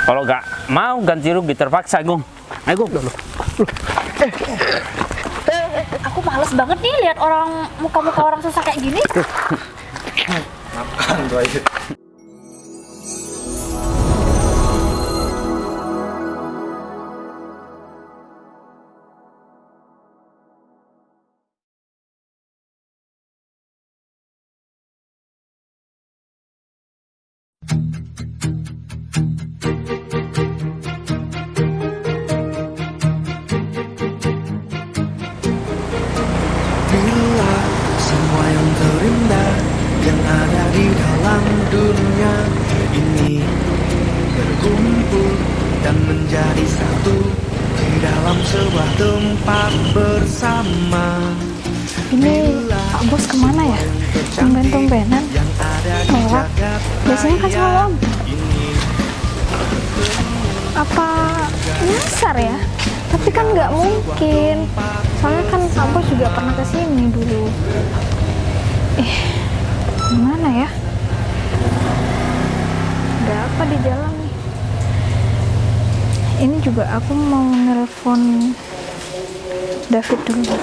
Kalau nggak mau ganti rugi terpaksa, Gung. Ayo, Gung. Aku males banget nih lihat orang muka-muka orang susah kayak gini. Makan tuh aja. Bila semua yang terindah yang ada di dalam dunia ini berkumpul dan menjadi satu di dalam sebuah tempat bersama. Ini Pak Bos kemana ya? Tumben-tumbenan. Nolak. Biasanya kan sama Om. Apa nyasar ya? Tapi kan nggak mungkin. Soalnya kan Pak Bos juga pernah kesini dulu. Gimana ya? Ada apa di jalan nih? Ini juga aku mau nelpon David dulu.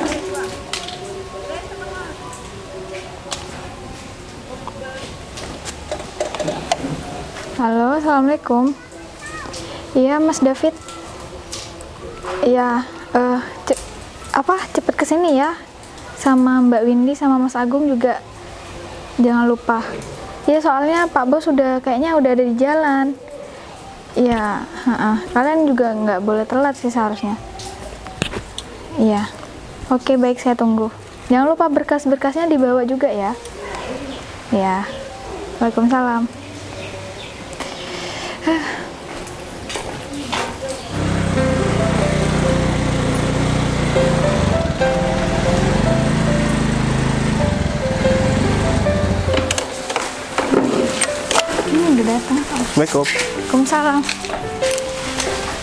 Halo, assalamualaikum. Iya, Mas David. Iya, cepet kesini ya. Sama Mbak Windy sama Mas Agung juga. Jangan lupa. Iya, soalnya Pak Bos kayaknya udah ada di jalan. Iya, kalian juga nggak boleh telat sih seharusnya. Iya. Oke, baik, saya tunggu. Jangan lupa berkas-berkasnya dibawa juga ya. Iya. Waalaikumsalam. Udah datang. Assalamualaikum. Waalaikumsalam.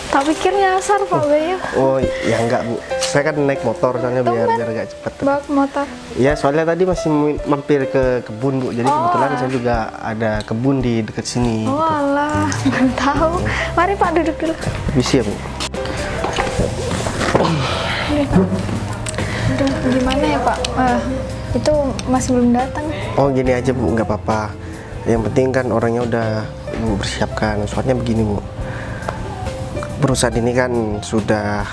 Tak pikir nyasar Pak Bayu. Oh ya enggak Bu, saya kan naik motor soalnya biar Tumben. agak cepet. Bawa motor. Ya soalnya tadi masih mampir ke kebun Bu, jadi kebetulan saya juga ada kebun di dekat sini. Oh Gitu. alah, baru tahu. Mari Pak duduk dulu. Bisa ya Bu? Aduh, gimana ya Pak? Itu masih belum datang. Oh gini aja Bu, nggak apa-apa. Yang penting kan orangnya udah Ibu persiapkan. Soalnya begini Bu, perusahaan ini kan sudah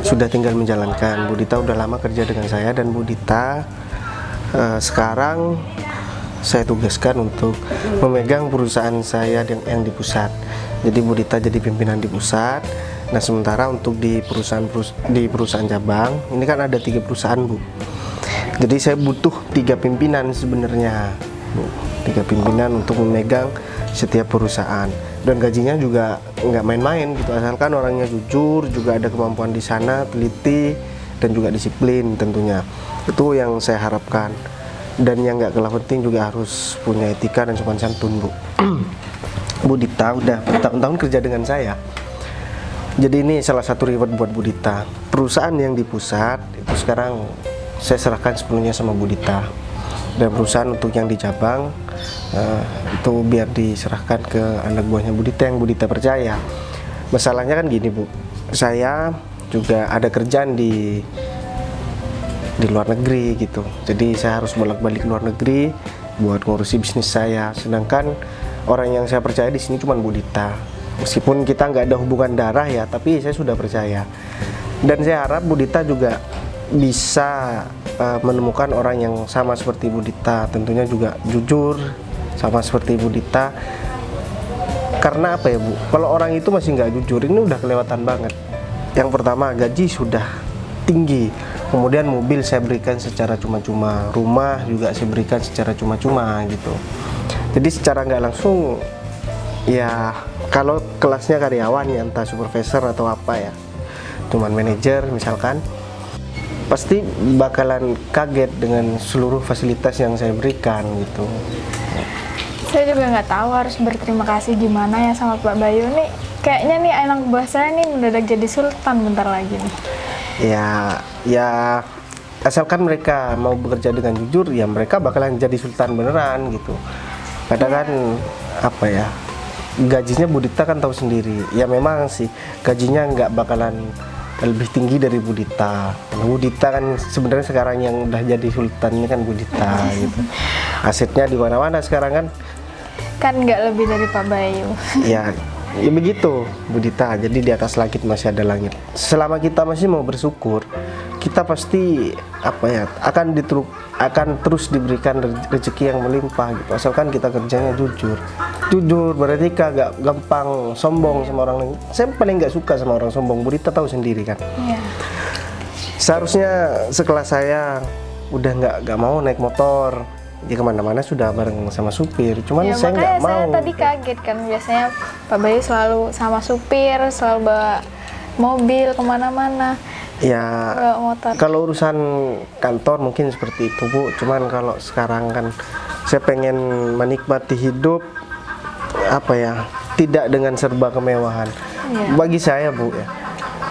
sudah tinggal menjalankan. Bu Dita udah lama kerja dengan saya dan Bu Dita sekarang saya tugaskan untuk memegang perusahaan saya yang di pusat. Jadi Bu Dita jadi pimpinan di pusat. Nah sementara untuk di perusahaan cabang ini kan ada 3 perusahaan Bu. Jadi saya butuh 3 pimpinan sebenarnya Bu. 3 pimpinan untuk memegang setiap perusahaan. Dan gajinya juga nggak main-main gitu, asalkan orangnya jujur, juga ada kemampuan di sana, teliti, dan juga disiplin tentunya. Itu yang saya harapkan. Dan yang nggak kalah penting juga harus punya etika dan sopan santun Bu. Bu Dita udah bertahun-tahun kerja dengan saya. Jadi ini salah satu reward buat Bu Dita. Perusahaan yang di pusat itu sekarang saya serahkan sepenuhnya sama Bu Dita. Dan perusahaan untuk yang di cabang itu biar diserahkan ke anak buahnya Bu Dita yang Bu Dita percaya. Masalahnya kan gini Bu, saya juga ada kerjaan di luar negeri gitu. Jadi saya harus bolak-balik luar negeri buat ngurusi bisnis saya. Sedangkan orang yang saya percaya di sini cuma Bu Dita. Meskipun kita nggak ada hubungan darah ya, tapi saya sudah percaya. Dan saya harap Bu Dita juga bisa menemukan orang yang sama seperti Bu Dita, tentunya juga jujur sama seperti Bu Dita. Karena apa ya Bu, kalau orang itu masih nggak jujur ini udah kelewatan banget. Yang pertama, gaji sudah tinggi, kemudian mobil saya berikan secara cuma-cuma, rumah juga saya berikan secara cuma-cuma gitu. Jadi secara nggak langsung ya, kalau kelasnya karyawan ya entah supervisor atau apa ya, cuman manajer misalkan, pasti bakalan kaget dengan seluruh fasilitas yang saya berikan gitu. Saya juga nggak tahu harus berterima kasih gimana ya sama Pak Bayu nih. Kayaknya nih anak buah saya nih mendadak jadi sultan bentar lagi nih. Ya asalkan mereka mau bekerja dengan jujur ya mereka bakalan jadi sultan beneran gitu. Kadang kan apa ya, gajinya Bu Dita kan tahu sendiri. Ya memang sih gajinya nggak bakalan lebih tinggi dari Bu Dita. Bu Dita kan sebenarnya sekarang yang udah jadi sultannya kan Bu Dita gitu. Asetnya di mana-mana sekarang kan. Kan nggak lebih dari Pak Bayu. Ya, ya begitu Bu Dita. Jadi di atas langit masih ada langit. Selama kita masih mau bersyukur, kita pasti akan terus diberikan rezeki yang melimpah gitu. Asalkan kita kerjanya jujur. Jujur berarti kagak gampang sombong sama orang lain. Saya paling nggak suka sama orang sombong. Bu Dita tahu sendiri kan. Iya. Seharusnya sekelas saya udah nggak mau naik motor. Ya kemana-mana sudah bareng sama supir. Cuman Ya, saya nggak makanya saya mau. tadi kaget kan, biasanya Pak Bayu selalu sama supir, selalu bawa mobil kemana-mana, Ya bawa motor. kalau urusan kantor mungkin seperti itu Bu. Cuman kalau sekarang kan saya pengen menikmati hidup tidak dengan serba kemewahan. Iya. Bagi saya Bu ya,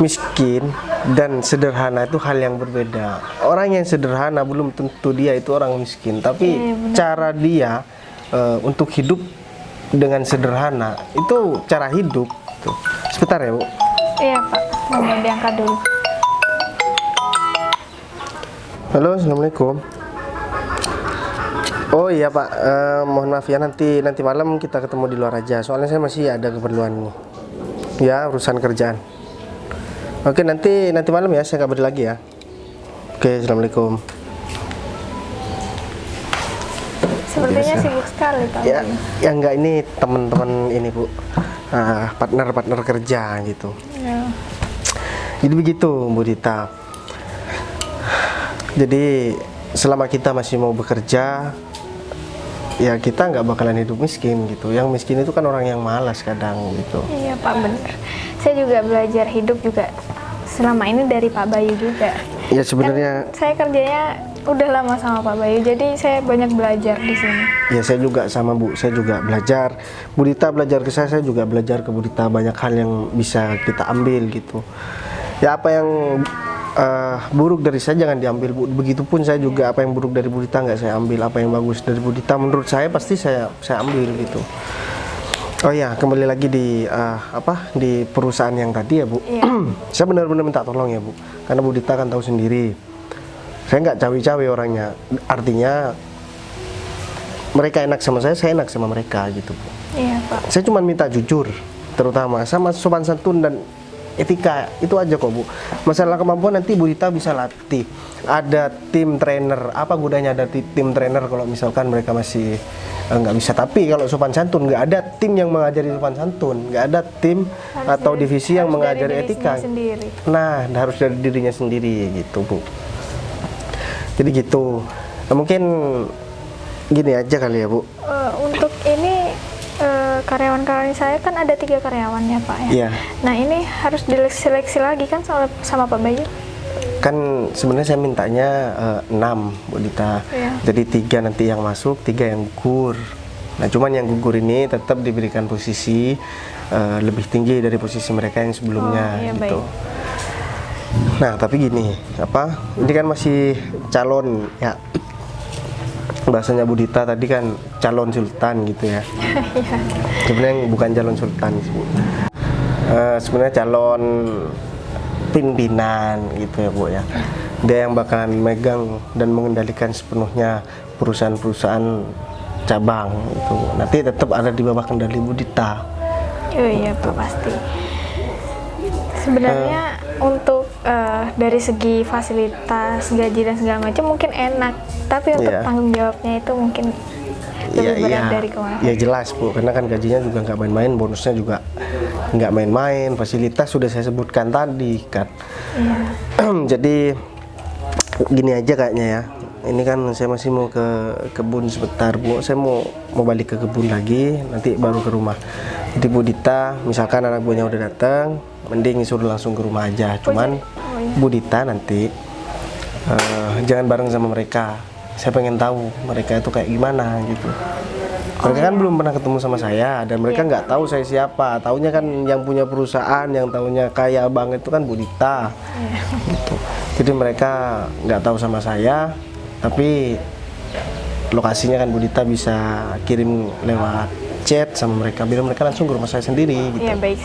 miskin dan sederhana itu hal yang berbeda. Orang yang sederhana belum tentu dia itu orang miskin, tapi Iya, benar. cara dia untuk hidup dengan sederhana itu cara hidup tuh. Sebentar ya Bu. Iya Pak, mau diangkat dulu. Halo, assalamualaikum. Oh iya Pak, mohon maaf ya nanti malam kita ketemu di luar aja. Soalnya saya masih ada keperluan nih. Ya urusan kerjaan. Oke nanti malam ya saya kabari lagi ya. Oke, assalamualaikum. Sepertinya Biasa. sibuk sekali Pak Ya, Bayu. ya enggak, ini teman-teman ini Bu, partner kerja gitu. Ya. Jadi begitu Bu Dita. Jadi selama kita masih mau bekerja, ya kita nggak bakalan hidup miskin gitu. Yang miskin itu kan orang yang malas kadang gitu. Iya Pak, benar. Saya juga belajar hidup juga selama ini dari Pak Bayu juga. Ya sebenarnya Kan saya kerjanya udah lama sama Pak Bayu, jadi saya banyak belajar di sini. ya saya juga sama Bu, saya juga belajar. Bu Dita belajar ke saya juga belajar ke Bu Dita. Banyak hal yang bisa kita ambil gitu. Ya apa yang buruk dari saya jangan diambil Bu. Begitupun saya juga apa yang buruk dari Bu Dita nggak saya ambil. Apa yang bagus dari Bu Dita menurut saya pasti saya ambil gitu. Oh ya, kembali lagi di perusahaan yang tadi ya Bu. Iya. Saya benar-benar minta tolong ya Bu, karena Bu Dita kan tahu sendiri. Saya nggak cawe-cawe orangnya. Artinya mereka enak sama saya enak sama mereka gitu Bu. Iya Pak. Saya cuma minta jujur, terutama sama sopan santun dan etika, itu aja kok Bu. Masalah kemampuan nanti Bu Dita bisa latih. Ada tim trainer, apa gunanya ada tim trainer kalau misalkan mereka masih nggak bisa. Tapi kalau sopan santun nggak ada tim yang mengajari sopan santun, nggak ada tim atau divisi yang Harus dari mengajari diri etika. sendiri. Nah, harus dari dirinya sendiri gitu Bu. Jadi gitu. Nah, mungkin gini aja kali ya Bu. Untuk ini karyawan-karyawan saya kan ada 3 karyawan ya Pak ya. Iya. Nah ini harus diseleksi lagi kan sama Pak Bayu. Kan sebenarnya saya mintanya 6 Bu Dita. Iya. Jadi 3 nanti yang masuk, 3 yang gugur. Nah cuman yang gugur ini tetap diberikan posisi lebih tinggi dari posisi mereka yang sebelumnya Oh, iya, gitu. baik. Nah tapi gini, ini kan masih calon ya, bahasanya Bu Dita tadi kan calon sultan gitu ya. Sebenarnya bukan calon sultan sih Bu. Sebenarnya calon pimpinan gitu ya Bu ya. Dia yang bakalan megang dan mengendalikan sepenuhnya perusahaan-perusahaan cabang itu. Nanti tetap ada di bawah kendali Bu Dita. Oh iya Pak pasti. Sebenarnya untuk dari segi fasilitas, gaji dan segala macam mungkin enak, tapi untuk Iya. tanggung jawabnya itu mungkin lebih berat dari kemarin. Ya jelas Bu, karena kan gajinya juga nggak main-main, bonusnya juga nggak main-main, fasilitas sudah saya sebutkan tadi kan. Iya. Jadi gini aja kayaknya ya. Ini kan saya masih mau ke kebun sebentar Bu. Saya mau balik ke kebun lagi, nanti baru ke rumah. Jadi Bu Dita, misalkan anak buahnya udah datang, mending suruh langsung ke rumah aja. Cuman iya. Bu Dita nanti jangan bareng sama mereka. Saya pengen tahu mereka itu kayak gimana gitu. Mereka kan belum pernah ketemu sama saya dan mereka nggak tahu saya siapa. Taunya kan yang punya perusahaan, yang taunya kaya banget itu kan Bu Dita. Gitu. Jadi mereka nggak tahu sama saya, tapi lokasinya kan Bu Dita bisa kirim lewat chat sama mereka biar mereka langsung ke rumah saya sendiri gitu. Iya baik,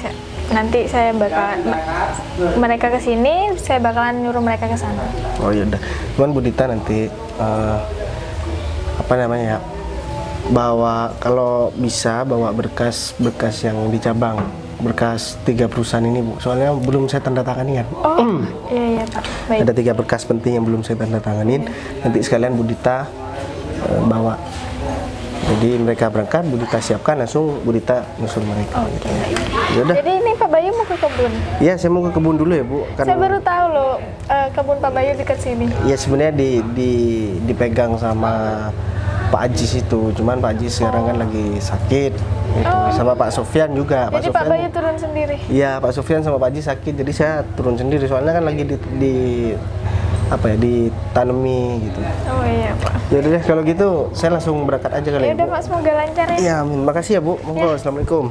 nanti saya bakal mereka ke sini, saya bakalan nyuruh mereka ke sana. Oh iya udah. Cuman Bu Dita nanti apa namanya ya? Bawa kalau bisa bawa berkas-berkas yang di cabang, berkas 3 perusahaan ini Bu. Soalnya belum saya tanda tangani kan. Oh, iya Pak. Baik. Ada 3 berkas penting yang belum saya tanda tanganin. Nanti sekalian Bu Dita bawa. Jadi mereka berangkat, Bu Dita siapkan, langsung Bu Dita nyusul mereka. Gitu. Yaudah. Jadi ini Pak Bayu mau ke kebun? Iya, saya mau ke kebun dulu ya Bu. Saya baru tahu loh kebun Pak Bayu dekat sini. Ya sebenarnya dipegang sama Pak Ajis itu, cuman Pak Ajis sekarang kan lagi sakit, gitu. Sama Pak Sofyan juga. Jadi Pak Bayu turun sendiri? Iya, Pak Sofyan sama Pak Ajis sakit, jadi saya turun sendiri. Soalnya kan lagi ditanami gitu. Oh iya Pak. Jadi deh kalau gitu saya langsung berangkat aja kali Ya ya udah Bu. Pak, semoga lancar ya. Iya, amin. Makasih ya Bu. Monggo, Assalamualaikum.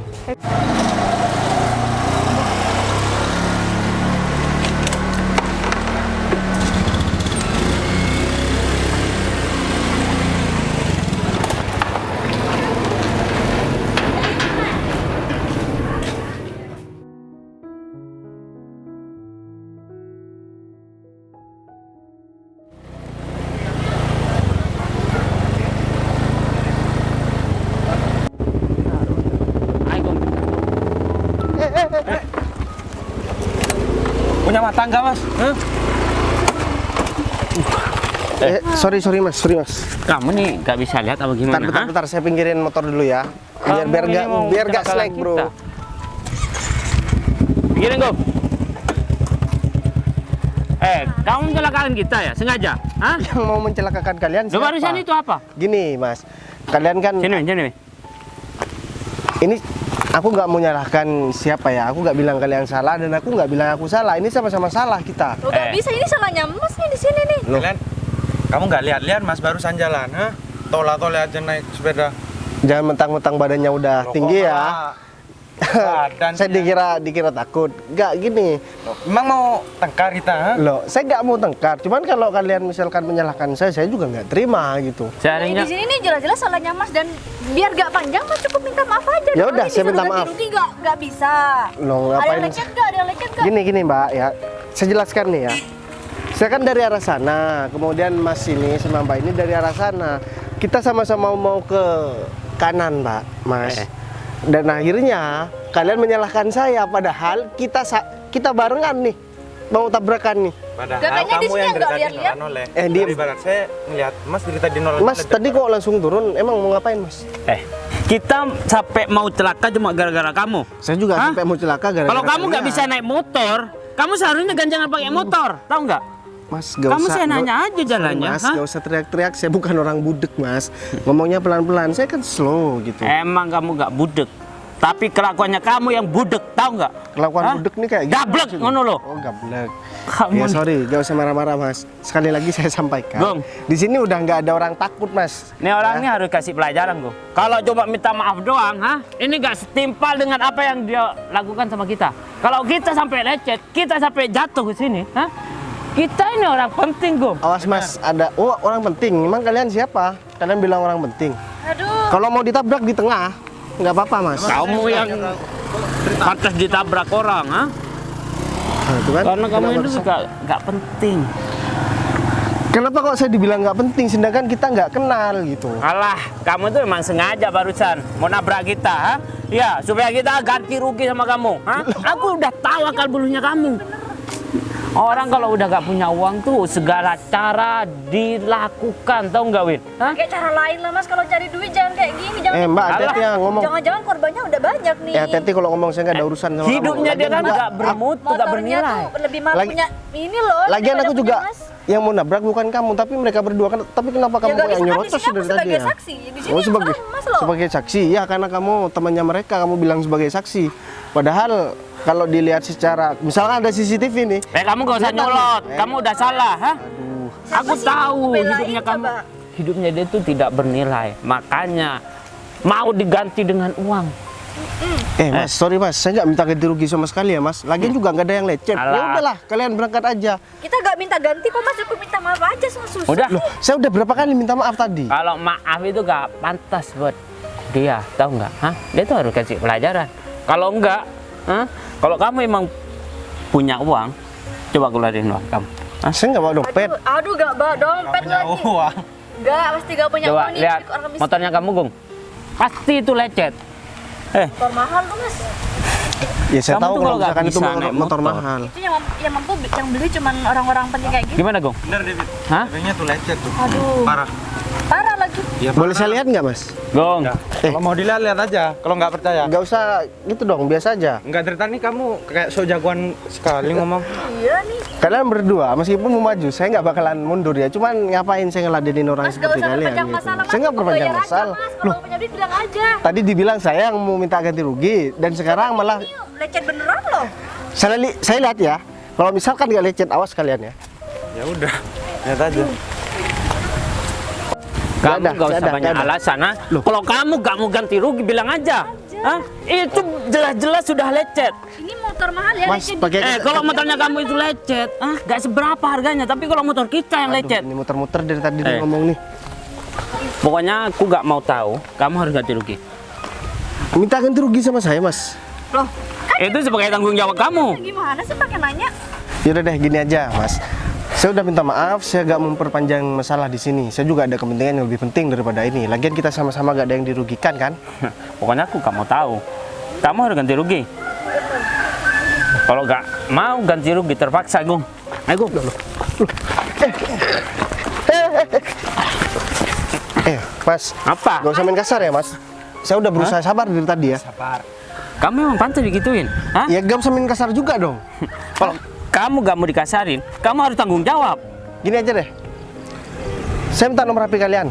Punya mata enggak, Mas? Hah? Sorry Mas. Kamu nih nggak bisa lihat apa gimana? Bentar, saya pinggirin motor dulu ya. Biar Kamu ini mau biar gak celakakan slack, Bro. kita. Pikirin, Gom. Kamu mencelakakan kita ya, sengaja? Hah? Yang mau mencelakakan kalian Lo siapa? barusan itu apa? Gini, Mas. Kalian kan Sini. ini aku nggak mau nyalahkan siapa ya. Aku nggak bilang kalian salah dan aku nggak bilang aku salah. Ini sama-sama salah kita. Lo gak bisa, ini salahnya Mas nih di sini nih. Loh. Kalian, kamu nggak lihat-lihat Mas barusan jalan, ha? Tole aja naik sepeda. Jangan mentang-mentang badannya udah Loh, tinggi kok ya. Badan Saya dikira takut. Nggak gini. Emang mau tengkar kita, ha? Loh, saya nggak mau tengkar. Cuman kalau kalian misalkan menyalahkan saya juga nggak terima gitu. Nah, Seharusnya di sini nih jelas-jelas salahnya Mas, dan biar gak panjang Mas cukup minta maaf aja. Ya udah, saya minta maaf. Gak bisa. Loh, Ada ngapain? yang lecet gak? Ada yang lecet gak? Gini Mbak ya. Saya jelaskan nih ya. Saya kan dari arah sana, kemudian Mas ini sama Mbak ini dari arah sana. Kita sama-sama mau ke kanan, Mbak, Mas. Dan akhirnya kalian menyalahkan saya, padahal kita barengan nih mau tabrakan nih. Padahal Katanya di kamu sini yang nggak dari tadi lihat-lihat. noleh. Diem. Dari barat saya ngeliat Mas dari tadi noleh. Mas tadi kok langsung turun? Emang mau ngapain, Mas? kita sampai mau celaka cuma gara-gara kamu. Saya juga Hah? sampai mau celaka gara-gara Kalau kamu nggak kalian. bisa naik motor, kamu seharusnya ganjangan pakai motor, tahu nggak? Mas, gak Kamu usah. saya nanya aja jalannya, Mas, hah? gak usah teriak-teriak. Saya bukan orang budek, Mas. Ngomongnya pelan-pelan. Saya kan slow gitu. Emang kamu nggak budek, tapi kelakuannya kamu yang budek, tahu nggak? Kelakuan Hah? budek nih kayak gitu. Gablek, maksudnya. ngono loh. Oh, gablek. Kamu Ya nih. sorry, gak usah marah-marah, Mas. Sekali lagi saya sampaikan. Gong. Di sini udah nggak ada orang takut, Mas. Ini orang ini harus kasih pelajaran, Go. Kalau coba minta maaf doang, ini nggak setimpal dengan apa yang dia lakukan sama kita. Kalau kita sampai lecet, kita sampai jatuh ke sini, kita ini orang penting, Go. Awas, Mas, ada orang penting. Emang kalian siapa? Kalian bilang orang penting. Aduh. Kalau mau ditabrak di tengah, nggak apa-apa, Mas. Kamu yang pantas ditabrak orang, Nah, itu kan? Karena kamu Kenapa? itu nggak penting. Kenapa kok saya dibilang nggak penting, sedangkan kita nggak kenal gitu? Alah, kamu tuh emang sengaja barusan mau nabrak kita, Ya, supaya kita ganti rugi sama kamu, Aku udah tahu akal bulunya kamu. Orang kalau udah gak punya uang tuh segala cara dilakukan, tahu nggak, Win? Kayak cara lain lah Mas, kalau cari duit jangan kayak gini. Jangan Mbak, Alah. hati-hati ya ngomong. Jangan-jangan korbannya udah banyak nih. Hati-hati kalau ngomong, saya nggak ada urusan sama kamu. Hidupnya dia kan Lagian nggak bermutu, nggak Motornya bernilai. tuh lebih mahal Lagi- punya ini loh. Lagian daripada aku punya juga Mas. yang mau nabrak bukan kamu, tapi mereka berdua kan. Tapi kenapa kamu Ya nggak yang bisa kan, di nyerocos sini aku dari tadi sebagai ya? saksi. Di sini Oh, yang sebagai salah Mas loh. sebagai saksi ya, karena kamu temannya mereka, kamu bilang sebagai saksi. Padahal kalau dilihat secara, misalkan ada CCTV nih. Kamu gak usah Kelihatan nyolot, nih. kamu udah salah, Aku sih tahu belain hidupnya kamu, coba? hidupnya dia tuh tidak bernilai, makanya mau diganti dengan uang. Mas, sorry Mas, saya nggak minta ganti rugi sama sekali ya Mas. Lagian juga nggak ada yang lecet. Ya Alah. udahlah, kalian berangkat aja. Kita gak minta ganti kok Mas, aku minta maaf aja sama susah. Udah, Loh, saya udah berapa kali minta maaf tadi? kalau maaf itu gak pantas buat dia, tahu nggak? Hah? Dia tuh harus kasih pelajaran. Kalau enggak, kalau kamu emang punya uang, coba keluarin uang kamu. Saya nggak bawa dompet. Aduh, gak bawa dompet Punya lagi. uang. Gak, pasti gak punya Coba uang nih. lihat Orang miskin. motornya kamu, Gung. Pasti itu lecet. Motor mahal tuh, Mas. Ya saya Kamu tahu tuh kalau kalau nggak misalkan itu bisa motor, naik motor motor. mahal. Itu yang mampu yang beli cuman orang-orang penting kayak gitu. Gimana, Gung? Bener, David. Hah? HP-nya tuh lecet tuh. Aduh. Parah. Parah lagi. Ya, Boleh saya lihat nggak, Mas? Gung. Kalau mau dilihat lihat aja. Kalau nggak percaya. Nggak usah gitu dong, biasa aja. Nggak dari tadi kamu kayak so jagoan sekali ngomong. Iya nih. Kalian berdua, meskipun mau maju, saya nggak bakalan mundur ya. Cuman ngapain saya ngeladenin orang Mas, gak seperti usah kalian perpanjang gitu. masalah, Mas. Saya nggak perpanjang Bayar aja, masalah. Mas. Kalau punya duit bilang aja. Tadi dibilang saya yang mau minta ganti rugi, dan sekarang malah Ini lecet beneran loh. saya lihat ya. Kalau misalkan nggak lecet, awas kalian ya. Ya udah. Lihat aja. Kamu ada, gak usah ada, banyak ada. alasan, ha? Kalau kamu gak mau ganti rugi, bilang aja. Hah? Itu jelas-jelas sudah lecet. Ini motor mahal ya, Mas, lecet. pakai Kalau motornya kamu itu lecet, gak seberapa harganya. Tapi kalau motor kita yang Aduh, lecet, ini muter-muter dari tadi dia Eh. ngomong nih. pokoknya aku gak mau tahu. Kamu harus ganti rugi. Minta ganti rugi sama saya, Mas. Loh, kan Itu sebagai tanggung jawab kamu. gimana sih pakai nanya? Yaudah deh, gini aja, Mas. Saya udah minta maaf, saya gak memperpanjang masalah di sini. Saya juga ada kepentingan yang lebih penting daripada ini. Lagian kita sama-sama gak ada yang dirugikan kan? Pokoknya aku gak mau tahu. Kamu harus ganti rugi. Kalau gak mau ganti rugi, terpaksa, Gung. Ayo, Gung. Mas, Apa? gak usah main kasar ya, Mas. Saya udah berusaha sabar dari tadi ya. Kamu emang pantas digituin? Hah? Ya gak usah main kasar juga dong. Kalau kamu gak mau dikasarin, kamu harus tanggung jawab. Gini aja deh. Saya minta nomor HP kalian.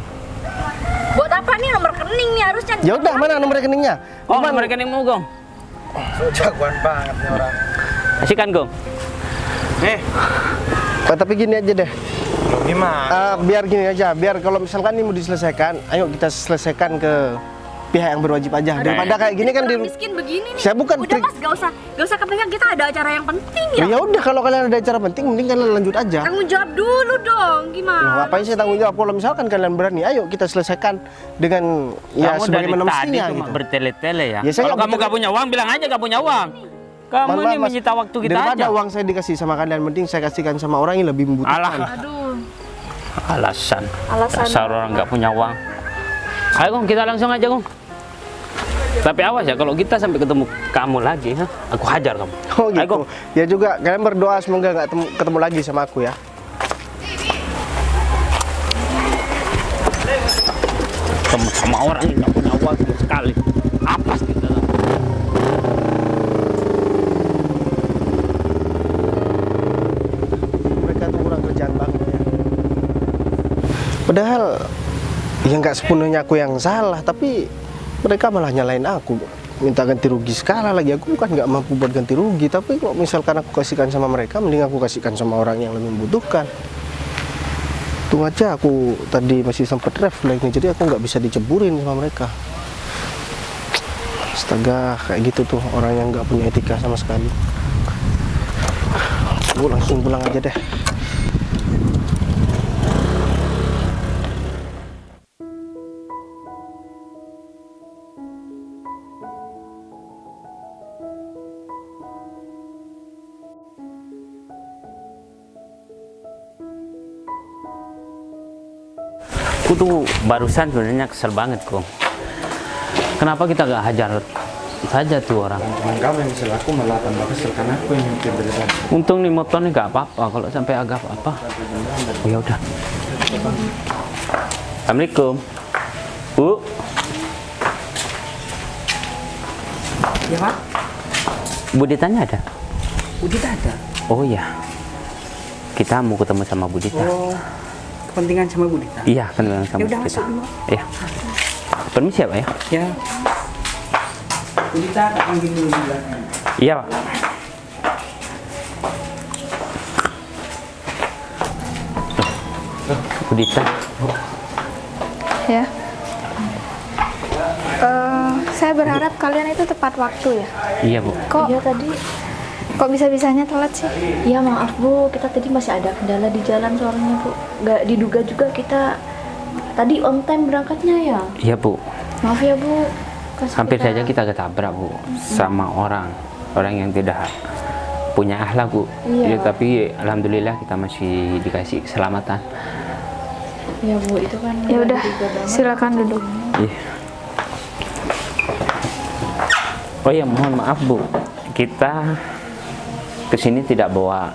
Buat apa nih nomor rekening nih harusnya? Ya udah, mana nomor rekeningnya? Oh, nomor rekeningmu, Gung. So jagoan banget nih orang. Kasihkan, Gung. Tapi gini aja deh. Loh, gimana? Biar gini aja, biar kalau misalkan ini mau diselesaikan, ayo kita selesaikan ke pihak yang berwajib aja. Daripada kayak gini kan Orang miskin begini nih. Saya bukan Udah, Mas, gak usah kepengen, kita ada acara yang penting ya. Ya udah, kalau kalian ada acara penting, mending kalian lanjut aja. Tanggung jawab dulu dong, Loh, gimana? ngapain saya tanggung jawab? Kalau misalkan kalian berani, ayo kita selesaikan dengan ya Kamu dari sebagaimana tadi mestinya cuma gitu. bertele-tele ya. Ya, saya Kalau nggak kamu gak punya uang, bilang aja gak punya uang. Kamu Mohon ini maaf, Mas. menyita waktu kita Daripada aja. uang saya dikasih sama kalian, mending saya kasihkan sama orang yang lebih membutuhkan. Alah, Aduh, alasan. alasan. Dasar orang gak punya uang. Ayo, Gung, kita langsung aja, Gung. Tapi awas ya, kalau kita sampai ketemu kamu lagi, aku hajar kamu. Oh Ayo, gitu. Gung. Ya juga kalian berdoa semoga nggak ketemu lagi sama aku ya. Ketemu sama orang yang gak punya uang sama sekali. Apa sih kita? Mereka tuh kurang kerjaan banget ya. Padahal ya nggak sepenuhnya aku yang salah, tapi mereka malah nyalain aku. Minta ganti rugi sekali lagi. Aku bukan nggak mampu buat ganti rugi, tapi kalau misalkan aku kasihkan sama mereka, mending aku kasihkan sama orang yang lebih membutuhkan. Untung aja aku tadi masih sempat refleks nih, jadi aku nggak bisa diceburin sama mereka. Astaga, kayak gitu tuh orang yang nggak punya etika sama sekali. Aku langsung pulang aja deh. Aku tuh barusan sebenarnya kesel banget, Gung. Kenapa kita gak hajar saja tuh orang? Cuman kamu yang kesel, aku malah tambah kesel karena aku yang mikir dari tadi. Untung nih motornya gak apa-apa. Kalau sampai agak apa-apa, oh ya udah. Assalamualaikum, Bu. Ya Pak, Bu Ditanya ada? Udita ada. Oh iya. Kita mau ketemu sama Bu Dita. Oh, kepentingan sama Bu Dita. Iya, kenalan sama Ya udah, Bu Dita. masuk dulu. Iya. Permisi ya, Pak ya? Ya. Bu Dita tak panggil dulu di belakang. Iya, Pak. Bu Dita. Ya. Saya berharap kalian itu tepat waktu ya. Iya, Bu. Kok Iya tadi. kok bisa-bisanya telat sih? Iya maaf Bu, kita tadi masih ada kendala di jalan soalnya Bu. Nggak diduga juga kita tadi on time berangkatnya ya. Iya, Bu. Maaf ya Bu. Hampir saja kita ketabrak Bu sama orang yang tidak punya akhlak Bu. Iya. Ya, tapi alhamdulillah kita masih dikasih keselamatan. Ya Bu, itu kan Ya udah, silakan duduk. Iya. Oh ya, mohon maaf Bu, kita kesini tidak bawa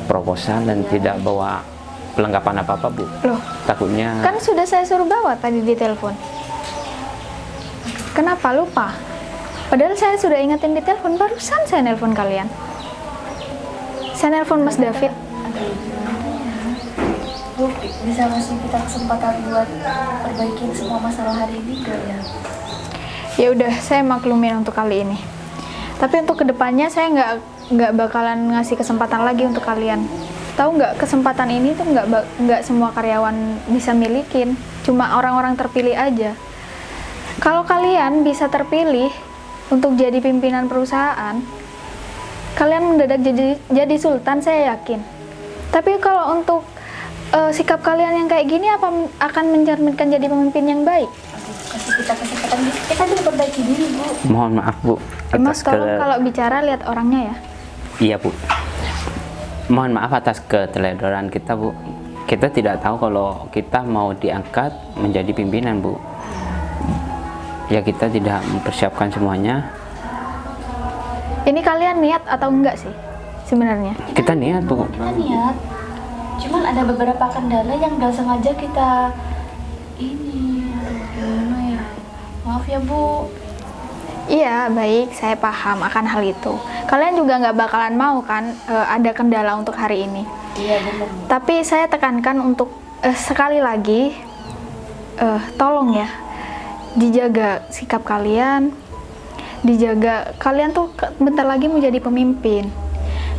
proposal dan tidak bawa pelengkapan apa-apa Bu. Loh, Takutnya kan sudah saya suruh bawa tadi di telepon. Kenapa lupa? Padahal saya sudah ingetin di telepon, barusan saya nelpon kalian. Saya nelpon Mas David. Bu, bisa ngasih kita kesempatan buat perbaikin semua masalah hari ini gak ya? Ya udah, saya maklumin untuk kali ini. Tapi untuk kedepannya saya nggak bakalan ngasih kesempatan lagi untuk kalian. Tahu nggak, kesempatan ini tuh nggak semua karyawan bisa milikin, cuma orang-orang terpilih aja. Kalau kalian bisa terpilih untuk jadi pimpinan perusahaan, kalian mendadak jadi sultan, saya yakin. Tapi kalau untuk sikap kalian yang kayak gini, apa akan mencerminkan jadi pemimpin yang baik? Kasih kita kesempatan, kita juga perbaiki diri Bu. mohon maaf Bu Mas, atas tolong kalau bicara lihat orangnya ya. Iya Bu. Mohon maaf atas keteledoran kita Bu. Kita tidak tahu kalau kita mau diangkat menjadi pimpinan Bu. Ya kita tidak mempersiapkan semuanya. Ini kalian niat atau enggak sih sebenarnya? Kita niat Bu. Kita niat, cuman ada beberapa kendala yang gak sengaja kita ini. Aduh, gimana ya? Maaf ya Bu. Iya, baik, saya paham akan hal itu. Kalian juga nggak bakalan mau kan ada kendala untuk hari ini. Iya benar. Tapi saya tekankan untuk sekali lagi, tolong ya, dijaga sikap kalian, dijaga. Kalian tuh bentar lagi mau jadi pemimpin,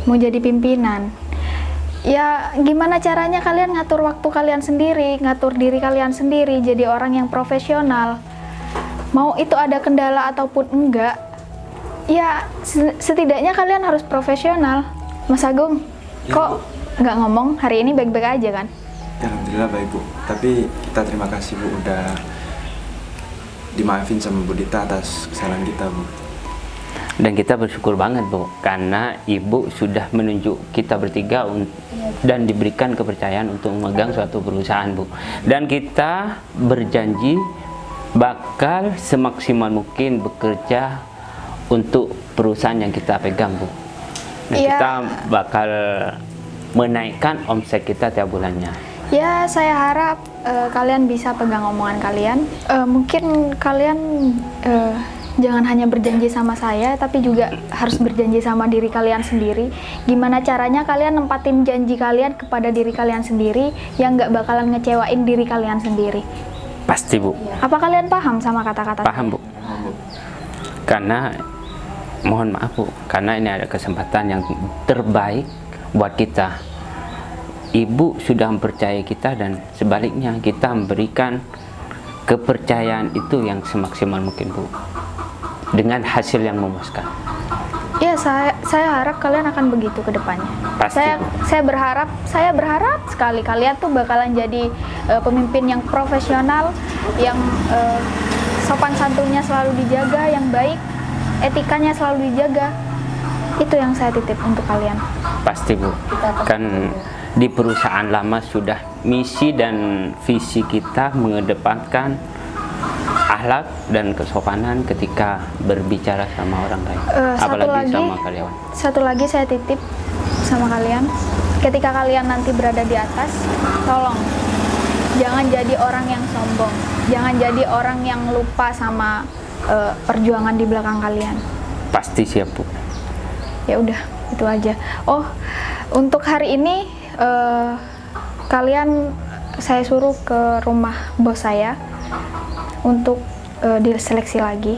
mau jadi pimpinan. Ya, gimana caranya kalian ngatur waktu kalian sendiri, ngatur diri kalian sendiri, jadi orang yang profesional. Mau itu ada kendala ataupun enggak, ya setidaknya kalian harus profesional. Mas Agung, kok nggak ngomong hari ini baik-baik aja kan? Ya, alhamdulillah baik Bu. Tapi kita terima kasih Bu udah dimaafin sama Bu Dita atas kesalahan kita Bu. Dan kita bersyukur banget Bu, karena Ibu sudah menunjuk kita bertiga dan diberikan kepercayaan untuk memegang suatu perusahaan Bu. Dan kita berjanji bakal semaksimal mungkin bekerja untuk perusahaan yang kita pegang Bu. Dan Iya. kita bakal menaikkan omset kita tiap bulannya. Ya, saya harap kalian bisa pegang omongan kalian. Mungkin kalian jangan hanya berjanji sama saya, tapi juga harus berjanji sama diri kalian sendiri. Gimana caranya kalian nempatin janji kalian kepada diri kalian sendiri yang nggak bakalan ngecewain diri kalian sendiri. Pasti Bu. Apa kalian paham sama kata-kata saya? Paham Bu. Karena mohon maaf Bu, karena ini ada kesempatan yang terbaik buat kita. Ibu sudah mempercayai kita dan sebaliknya kita memberikan kepercayaan itu yang semaksimal mungkin Bu, dengan hasil yang memuaskan. Ya, saya harap kalian akan begitu ke depannya. Pasti, Bu. Saya berharap sekali kalian tuh bakalan jadi pemimpin yang profesional, yang sopan santunnya selalu dijaga, yang baik, etikanya selalu dijaga. Itu yang saya titip untuk kalian. Pasti Bu. Kan di perusahaan lama sudah misi dan visi kita mengedepankan akhlak dan kesopanan ketika berbicara sama orang lain, apalagi sama karyawan. Satu lagi saya titip sama kalian, ketika kalian nanti berada di atas, tolong jangan jadi orang yang sombong, jangan jadi orang yang lupa sama perjuangan di belakang kalian. Pasti siap Bu. Ya udah, itu aja. Oh, untuk hari ini kalian saya suruh ke rumah bos saya untuk diseleksi lagi.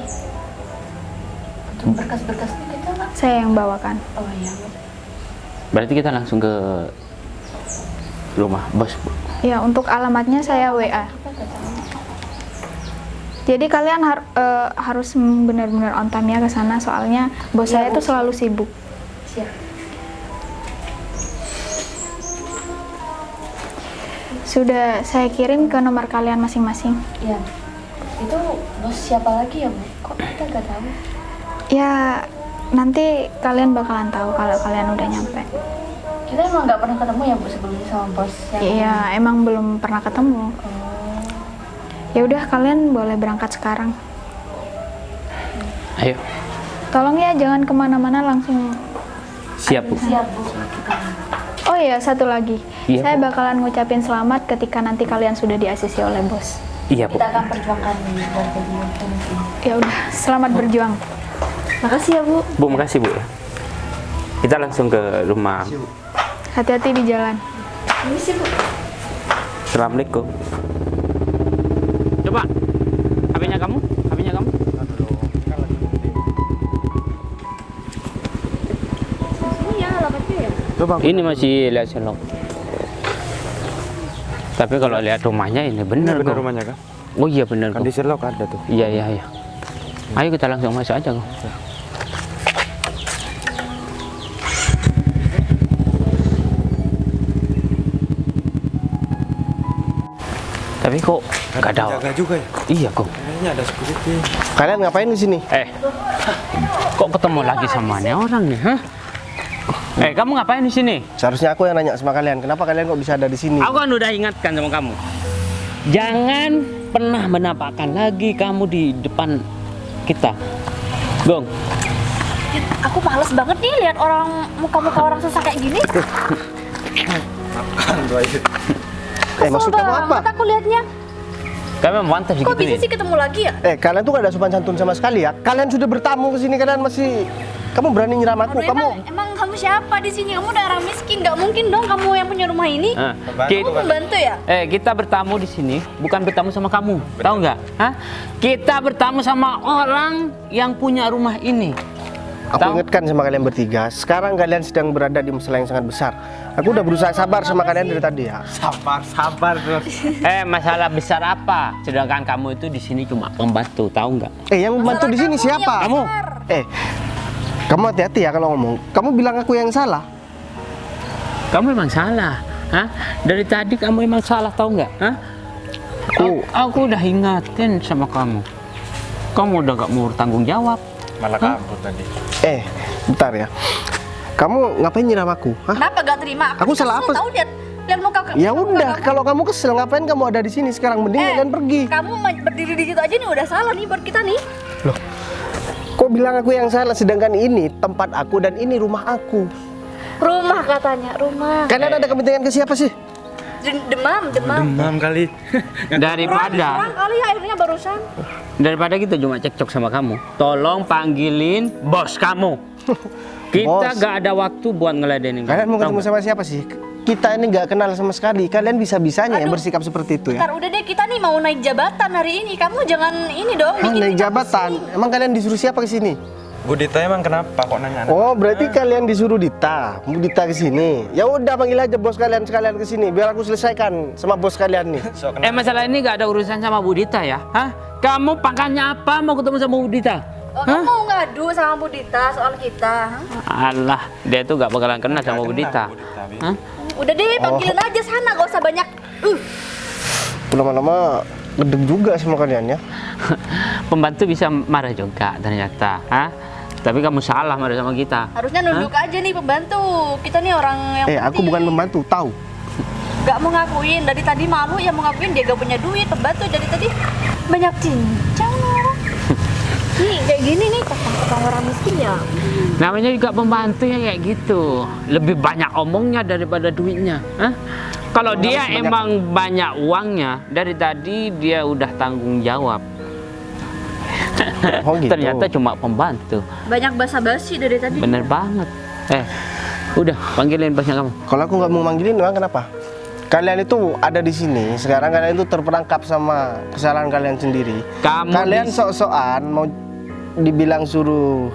Berkas-berkasnya kita nggak? Saya yang bawakan. Oh iya. Berarti kita langsung ke rumah bos Bu. Ya, untuk alamatnya saya WA. Jadi kalian harus benar-benar on time ya ke sana, soalnya bos saya itu selalu sibuk. Siap. Sudah saya kirim ke nomor kalian masing-masing. Iya. Itu bos siapa lagi ya, Bu? Kok kita nggak tahu? Ya, nanti kalian bakalan tahu kalau kalian udah nyampe. Kita emang nggak pernah ketemu ya, Bu, sebelumnya sama bos yang Iya, emang belum pernah ketemu. Ya udah, kalian boleh berangkat sekarang. Ayo, Tolong ya jangan kemana-mana, langsung. siap Bu. siap, Bu. Oh iya, satu lagi. Iya, Saya Bu. bakalan ngucapin selamat ketika nanti kalian sudah di-ACC oleh bos. Iya Bu. Kita akan perjuangkan buat jadi yang penting. Ya udah, selamat berjuang. Makasih ya, Bu. Bu, makasih Bu ya. Kita langsung ke rumah. Hati-hati di jalan. Ini sih, Bu. Assalamualaikum. Coba, HP-nya kamu? HP-nya kamu? Ini ya, alamatnya ya. Ini masih lihat selok. Tapi kalau lihat rumahnya ini benar Bener kok. rumahnya kan? Oh iya benar Kan kok. di Sherlock ada tuh. Iya iya iya. Ayo kita langsung masuk aja kok. Tapi kok nggak ada. Jaga juga ya. Iya kok. Kayaknya ada security. Kalian ngapain di sini? Kok ketemu lagi sama nih orang nih, hah? Kamu ngapain di sini? Seharusnya aku yang nanya sama kalian, kenapa kalian kok bisa ada di sini? Aku kan udah ingatkan sama kamu. Jangan pernah menampakkan lagi kamu di depan kita. Gong. Aku males banget nih lihat orang muka-muka orang susah kayak gini. Maksud kamu apa? Banget aku lihatnya. Kami membantah Kok gitu bisa nih. sih ketemu lagi ya? Kalian tuh gak ada sopan santun sama sekali ya. Kalian sudah bertamu ke sini, kalian masih kamu berani nyiram aku. Aduh, emang kamu siapa di sini? Kamu udah orang miskin, nggak mungkin dong kamu yang punya rumah ini. Kamu membantu ya? Kita bertamu di sini bukan bertamu sama kamu, tahu nggak? Hah? Kita bertamu sama orang yang punya rumah ini. Aku ingatkan sama kalian bertiga, sekarang kalian sedang berada di masalah yang sangat besar. Aku udah berusaha sabar sama kalian dari tadi ya. Sabar terus. Masalah besar apa? Sedangkan kamu itu di sini cuma pembantu, tahu nggak? Yang membantu di sini siapa? Kamu. Kamu hati-hati ya kalau ngomong. Kamu bilang aku yang salah. Kamu emang salah. Hah? Dari tadi kamu emang salah, tahu nggak? Hah? Aku udah ingatin sama kamu. Kamu udah gak mau bertanggung jawab. Malah kabur tadi. Bentar ya. Kamu ngapain nyiram aku? Hah? Kenapa gak terima? Aku salah kesel apa? Tahu lihat muka kamu. Ya udah, kalau kamu kesel ngapain kamu ada di sini sekarang? Mending kalian pergi. Kamu berdiri di situ aja nih udah salah nih buat kita nih. Loh, kok bilang aku yang salah sedangkan ini tempat aku dan ini rumah aku? Rumah katanya, rumah. Kalian ada kepentingan ke siapa sih? Demam. Demam kali. Daripada Kurang kali akhirnya barusan. Daripada kita cuma cekcok sama kamu, tolong panggilin bos kamu. Kita Bos. gak ada waktu buat ngeladenin kamu. Kalian mau ketemu Tahu sama siapa sih? Kita ini nggak kenal sama sekali. Kalian bisa-bisanya ya Aduh. bersikap seperti itu ya. Ntar udah deh kita nih mau naik jabatan hari ini. Kamu jangan ini dong. bikin Naik kita jabatan. pusing. Emang kalian disuruh siapa ke sini? Bu Dita emang kenapa kok nanya? Oh, berarti kalian disuruh Dita. Bu Dita ke sini. Ya udah panggil aja bos kalian sekalian ke sini biar aku selesaikan sama bos kalian nih. masalah ini gak ada urusan sama Bu Dita ya? Hah? Kamu pangkalnya apa mau ketemu sama Bu Dita? Oh, kamu mau ngadu sama Bu Dita soal kita? Alah, dia tuh gak bakalan kenal sama Bu Dita. Hah? Udah deh, panggilin aja sana, gak usah banyak. Lama-lama gedeg juga sama kalian ya. Pembantu bisa marah juga ternyata. Hah? Tapi kamu salah marah sama kita. Harusnya nunduk aja nih pembantu. Kita nih orang yang Aku bukan pembantu, tahu. gak mau ngakuin. Dari tadi malu ya mau ngakuin dia gak punya duit. Pembantu dari tadi banyak cincang orang. Nih kayak gini nih tukang orang miskin ya. Namanya juga pembantu ya kayak gitu. Lebih banyak omongnya daripada duitnya. Hah? Kalau dia emang banyak uangnya, dari tadi dia udah tanggung jawab. Oh gitu. Ternyata cuma pembantu. Banyak basa-basi dari tadi. Bener banget. Udah panggilin bosnya kamu. Kalau aku nggak mau manggilin, memang kenapa? Kalian itu ada di sini. Sekarang kalian itu terperangkap sama kesalahan kalian sendiri. Kalian sok-sokan mau dibilang suruh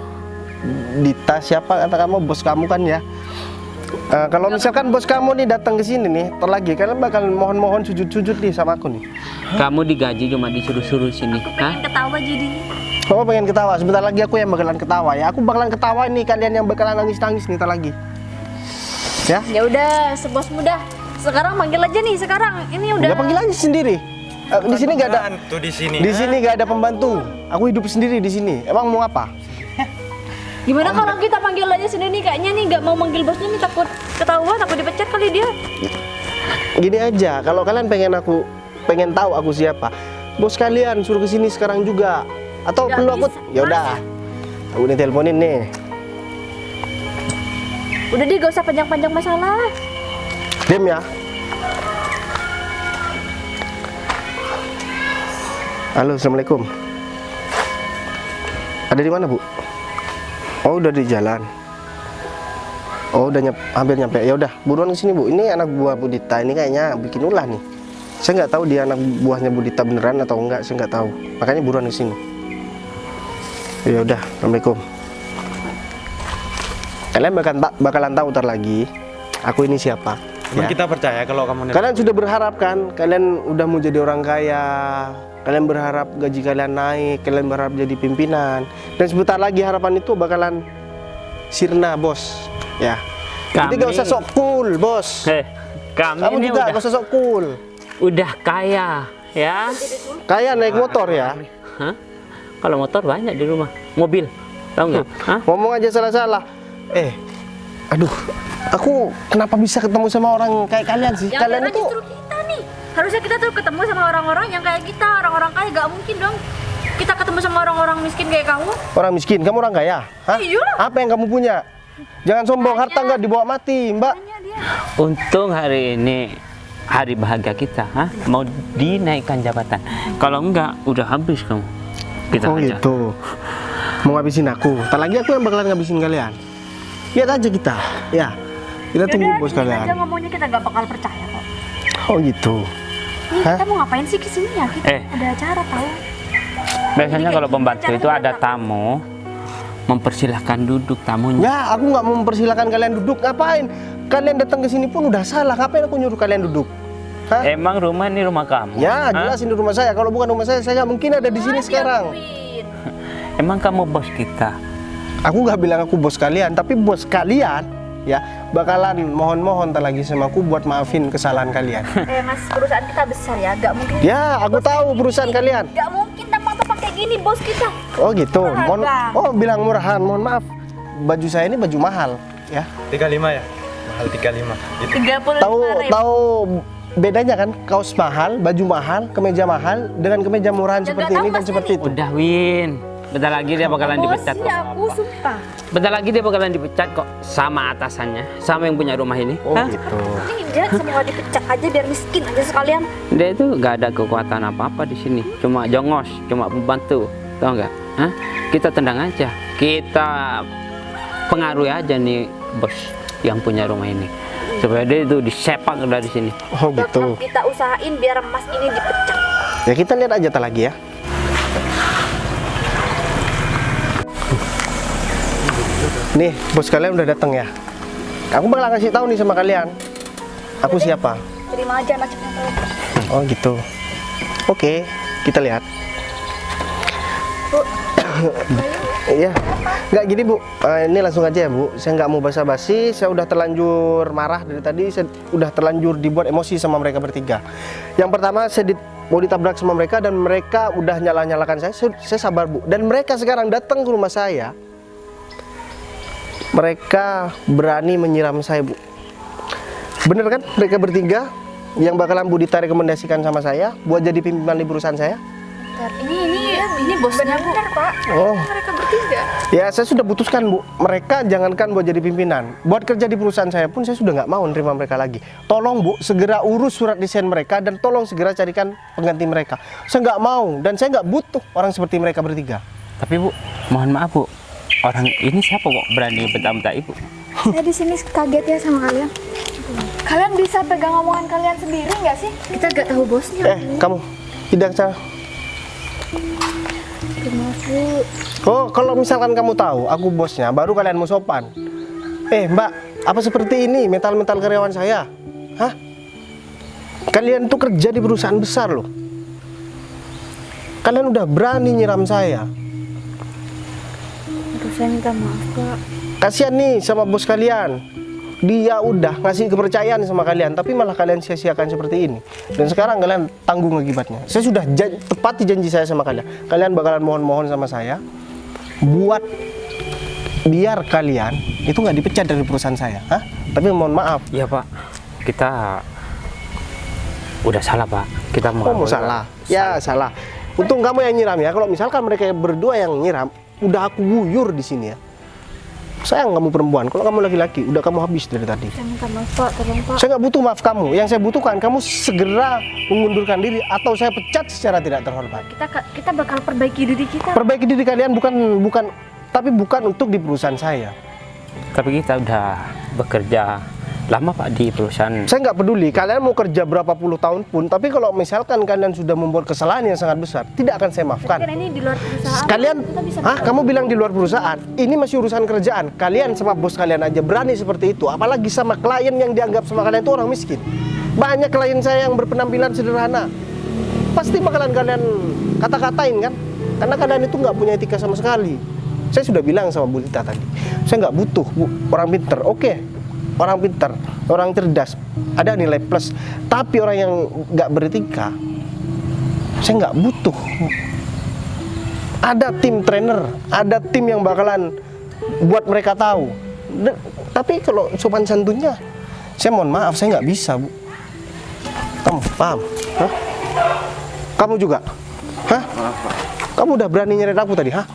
Dita, siapa kata kamu, bos kamu kan ya? Kalau misalkan bos kamu nih datang ke sini nih, lagi kalian bakal mohon-mohon sujud-sujud nih sama aku nih. Kamu digaji cuma disuruh-suruh sini. Hah? Pengen ketawa jadi. Oh, pengen ketawa. Sebentar lagi aku yang bakalan ketawa ya. Aku bakalan ketawa nih, kalian yang bakalan nangis-nangis nih, ntar lagi. Ya? Ya udah, sebos muda. Sekarang panggil aja nih sekarang. Ini udah. Udah panggil aja sendiri. Di sini nggak ada. Tuh di sini. Di sini nggak ada pembantu. Aku hidup sendiri di sini. Emang mau apa? Gimana kalau kita panggil aja sendiri kayaknya nih nggak mau manggil bosnya nih takut ketahuan, takut dipecat kali dia. Gini aja, kalau kalian pengen tahu aku siapa, bos kalian suruh ke sini sekarang juga. Atau Nggak perlu aku? bisa, Ya udah. Aku nih teleponin nih. Udah deh, gak usah panjang-panjang masalah. Diam ya. Halo, assalamualaikum. Ada di mana, Bu? Oh, udah di jalan. Oh, udah hampir nyampe. Ya udah, buruan ke sini, Bu. Ini anak buah Bu Dita. Ini kayaknya bikin ulah nih. Saya nggak tahu dia anak buahnya Bu Dita beneran atau enggak. Saya nggak tahu. Makanya buruan ke sini. Ya udah, assalamualaikum. Kalian bakalan tahu ntar lagi. Aku ini siapa. Emang Ya. kita percaya kalau kamu Kalian sudah berharap kan? Kalian udah mau jadi orang kaya. Kalian berharap gaji kalian naik. Kalian berharap jadi pimpinan. Dan sebentar lagi harapan itu bakalan sirna, bos. Ya. Jadi gak usah sok cool, bos. Kami Kamu ini juga gak usah sok cool. udah kaya, ya. Kaya naik motor ya. Hah? Kalau motor banyak di rumah, mobil, tahu nggak? Hah? Ngomong aja salah-salah. Aduh, aku kenapa bisa ketemu sama orang kayak kalian sih? Yang Kalian kira itu justru kita nih. Harusnya kita tuh ketemu sama orang-orang yang kayak kita, orang-orang kaya. Gak mungkin dong kita ketemu sama orang-orang miskin kayak kamu. orang miskin, kamu orang kaya. Hah? Iyalah. Apa yang kamu punya? Jangan sombong, harta nggak dibawa mati, Mbak. Tanya dia. Untung hari ini hari bahagia kita, hah? Mau dinaikkan jabatan. Kalau enggak, udah habis kamu. Kita Oh aja. gitu. Mau ngabisin aku. Tak lagi aku yang bakalan ngabisin kalian. Lihat aja kita. Ya. Kita tunggu Yaudah, bos gini kalian. aja ngomongnya, kita gak bakal percaya kok. Oh gitu. Nih, Hah? kita mau ngapain sih kesini ya? Kita ada acara tahu. Biasanya kalau pembantu itu ada tamu, mempersilahkan duduk tamunya. Ya, aku nggak mau mempersilahkan kalian duduk. Ngapain? Kalian datang ke sini pun udah salah. Ngapain aku nyuruh kalian duduk? Hah? Emang rumah ini rumah kamu? Ya, Hah? jelas ini rumah saya. Kalau bukan rumah saya nggak mungkin ada di sini sekarang. Emang kamu bos kita? Aku nggak bilang aku bos kalian, tapi bos kalian ya bakalan mohon-mohon tak lagi sama aku buat maafin kesalahan kalian. Mas, perusahaan kita besar ya, gak mungkin. Ya, aku tahu perusahaan kalian. Gak mungkin tampang-tampang kayak gini bos kita. Oh gitu. Murah, Bang. Oh, bilang murahan. Mohon maaf. Baju saya ini baju mahal, ya. 35 ya? Mahal 35. Gitu. 35 Tahu bedanya kan? Kaos mahal, baju mahal, kemeja mahal dengan kemeja murahan Ya, seperti nggak ini tahu dan Mas seperti itu. Udah Win, bentar lagi dia bakalan dipecat Bos kok. ya, aku sumpah. Bentar lagi dia bakalan dipecat kok, sama atasannya, sama yang punya rumah ini. Oh Hah? gitu. Ini dia semua dipecat aja biar miskin aja sekalian. Dia itu gak ada kekuatan apa-apa di sini, cuma jongos, cuma pembantu, tau nggak? Hah? Kita tendang aja, kita pengaruhi aja nih bos yang punya rumah ini, supaya dia itu disepak dari sini. Oh gitu. Tetap kita usahain biar Mas ini dipecat. Ya kita lihat aja tak lagi ya. Nih, bos kalian udah datang ya. Aku bakal kasih tahu nih sama kalian. Aku siapa? Terima aja nasibnya tahu. Oh gitu. Oke, kita lihat. Iya, nggak gini Bu. Ini langsung aja ya Bu. Saya nggak mau basa-basi. Saya udah terlanjur marah dari tadi. Saya udah terlanjur dibuat emosi sama mereka bertiga. Yang pertama saya mau ditabrak sama mereka dan mereka udah nyala-nyalakan saya. Saya sabar Bu. Dan mereka sekarang datang ke rumah saya. Mereka berani menyiram saya Bu. Bener kan? Mereka bertiga yang bakalan Bu Dita rekomendasikan sama saya buat jadi pimpinan di perusahaan saya. Ini bosnya Bu. Benar, Pak. Oh. Mereka bertiga. Ya, saya sudah putuskan Bu, mereka jangankan buat jadi pimpinan, buat kerja di perusahaan saya pun saya sudah nggak mau nerima mereka lagi. Tolong Bu, segera urus surat desain mereka dan tolong segera carikan pengganti mereka. Saya nggak mau dan saya nggak butuh orang seperti mereka bertiga. Tapi Bu, mohon maaf Bu, orang ini siapa kok berani bentak-bentak Ibu? Saya di sini kaget ya sama kalian. Kalian bisa pegang omongan kalian sendiri nggak sih? Kita gak tahu bosnya. Kamu tidak sana. Oh, kalau misalkan kamu tahu aku bosnya, baru kalian mau sopan. Mbak, apa seperti ini mental-mental karyawan saya? Hah? Kalian tuh kerja di perusahaan besar loh. Kalian udah berani nyiram saya. Aduh, saya minta maaf, Pak. Kasihan nih sama bos kalian. Dia udah ngasih kepercayaan sama kalian, tapi malah kalian sia-siakan seperti ini. Dan sekarang kalian tanggung akibatnya. Saya sudah tepati janji saya sama kalian. Kalian bakalan mohon-mohon sama saya buat biar kalian itu nggak dipecat dari perusahaan saya. Hah? Tapi mohon maaf. Iya Pak, kita udah salah Pak. Kita mau salah? Ya salah. Untung kamu yang nyiram ya. Kalau misalkan mereka berdua yang nyiram, udah aku guyur di sini ya. Sayang kamu perempuan, kalau kamu laki-laki, udah kamu habis dari tadi. Saya minta maaf Pak, tolong Pak. Saya nggak butuh maaf kamu. Yang saya butuhkan, kamu segera mengundurkan diri atau saya pecat secara tidak terhormat. Kita bakal perbaiki diri kita. Perbaiki diri kalian tapi bukan untuk di perusahaan saya. Tapi kita udah bekerja lama Pak di perusahaan. Saya nggak peduli kalian mau kerja berapa puluh tahun pun, tapi kalau misalkan kalian sudah membuat kesalahan yang sangat besar, tidak akan saya maafkan. Kan ini di luar perusahaan. Kalian, kamu bilang di luar perusahaan? Ini masih urusan kerjaan. Kalian sama bos kalian aja berani seperti itu, apalagi sama klien yang dianggap sama kalian itu orang miskin. Banyak klien saya yang berpenampilan sederhana, pasti bakalan kalian kata-katain kan? Karena kalian itu nggak punya etika sama sekali. Saya sudah bilang sama Bu Tita tadi, saya nggak butuh orang pinter. Oke, orang pintar, orang cerdas, ada nilai plus. Tapi orang yang nggak beretika, saya nggak butuh. Ada tim trainer, ada tim yang bakalan buat mereka tahu. Tapi kalau sopan santunnya, saya mohon maaf, saya nggak bisa, Bu. Kamu paham? Hah? Kamu juga? Hah? Kamu udah berani nyeret aku tadi, hah?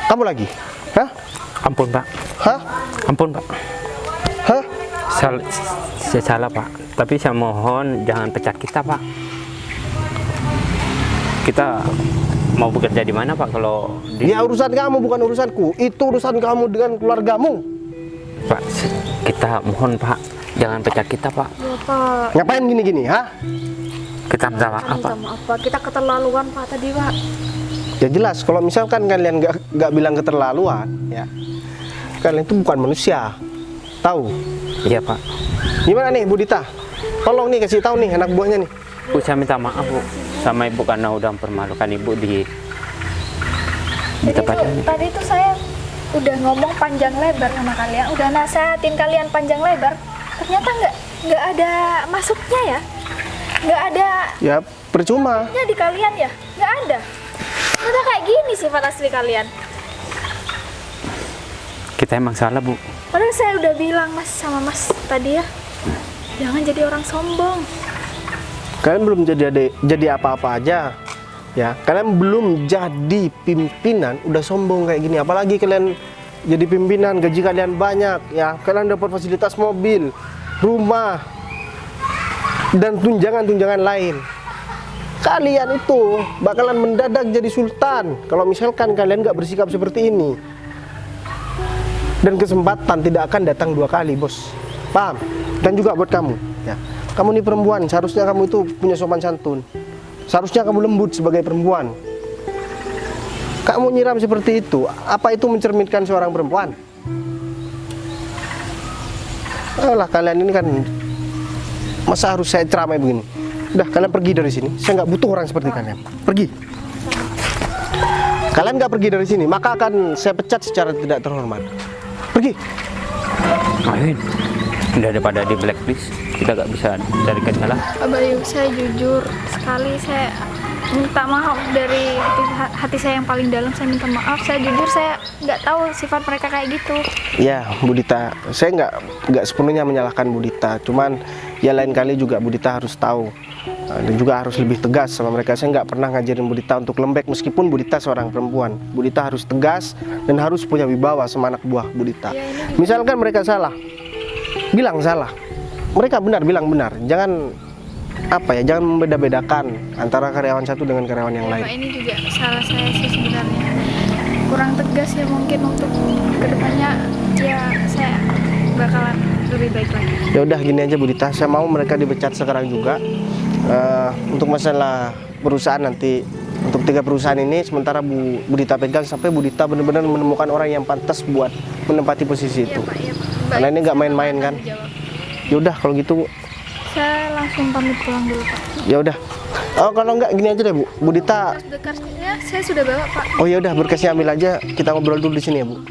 Kamu lagi? Hah? Ampun Pak. Hah? Ampun Pak. Hah? Saya salah Pak. Tapi saya mohon jangan pecat kita Pak. Kita mau bekerja di mana Pak kalau di... Ya urusan kamu bukan urusanku. Itu urusan kamu dengan keluargamu. Pak, kita mohon Pak, jangan pecat kita Pak. Ya Pak. Ngapain gini-gini, hah? Kita minta maaf Pak. Minta maaf Pak, kita keterlaluan Pak tadi Pak. Ya jelas, kalau misalkan kalian nggak bilang keterlaluan, ya kalian itu bukan manusia, tahu? Iya Pak. Gimana nih Bu Dita? Tolong nih kasih tahu nih anak buahnya nih. Bu, saya minta maaf Bu sama Ibu karena udah mempermalukan Ibu di tempat ini. Tadi itu saya udah ngomong panjang lebar sama kalian, udah nasehatin kalian panjang lebar. Ternyata nggak ada masuknya ya, nggak ada. Ya percuma. Ya di kalian ya, nggak ada. Udah kayak gini sifat asli kalian. Kita emang salah Bu. Padahal saya udah bilang Mas sama Mas tadi ya, jangan jadi orang sombong. Kalian belum jadi apa-apa aja, ya. Kalian belum jadi pimpinan, udah sombong kayak gini. Apalagi kalian jadi pimpinan, gaji kalian banyak, ya. Kalian dapat fasilitas mobil, rumah, dan tunjangan-tunjangan lain. Kalian itu bakalan mendadak jadi sultan kalau misalkan kalian nggak bersikap seperti ini. Dan kesempatan tidak akan datang dua kali, bos. Paham? Dan juga buat kamu, ya. Kamu ini perempuan, seharusnya kamu itu punya sopan santun. Seharusnya kamu lembut sebagai perempuan. Kamu nyiram seperti itu, apa itu mencerminkan seorang perempuan? Alah, kalian ini kan masa harus saya ceramai begini? Udah, kalian pergi dari sini. Saya nggak butuh orang seperti kalian. Pergi. Kalian nggak pergi dari sini, maka akan saya pecat secara tidak terhormat. Pergi. Amin. Daripada di blacklist, kita nggak bisa cari kesalahan. Pak Bayu, saya jujur sekali, saya minta maaf dari hati saya yang paling dalam. Saya minta maaf, saya jujur saya nggak tahu sifat mereka kayak gitu. Ya, Bu Dita, saya nggak sepenuhnya menyalahkan Bu Dita. Cuman ya lain kali juga Bu Dita harus tahu dan juga harus lebih tegas sama mereka. Saya nggak pernah ngajarin Bu Dita untuk lembek meskipun Bu Dita seorang perempuan. Bu Dita harus tegas dan harus punya wibawa sama anak buah Bu Dita. Misalkan mereka salah, bilang salah. Mereka benar, bilang benar. Jangan jangan membeda-bedakan antara karyawan satu dengan karyawan yang lain. Pak, ini juga salah saya sih sebenarnya. Kurang tegas ya mungkin untuk kedepannya, ya saya bakalan lebih baik lagi. Ya udah gini aja Bu Dita, saya mau mereka dipecat sekarang juga. Untuk masalah perusahaan nanti, untuk 3 perusahaan ini sementara Bu Dita pegang sampai Bu Dita benar-benar menemukan orang yang pantas buat menempati posisi itu. Pak, ya, Pak. Karena ini nggak main-main kan. Ya udah kalau gitu Bu. Saya langsung pamit pulang dulu Pak. Ya udah. Oh kalau nggak gini aja deh Bu. Bu Dita. Berkasnya saya sudah bawa Pak. Oh ya udah berkasnya ambil aja. Kita ngobrol dulu di sini ya Bu.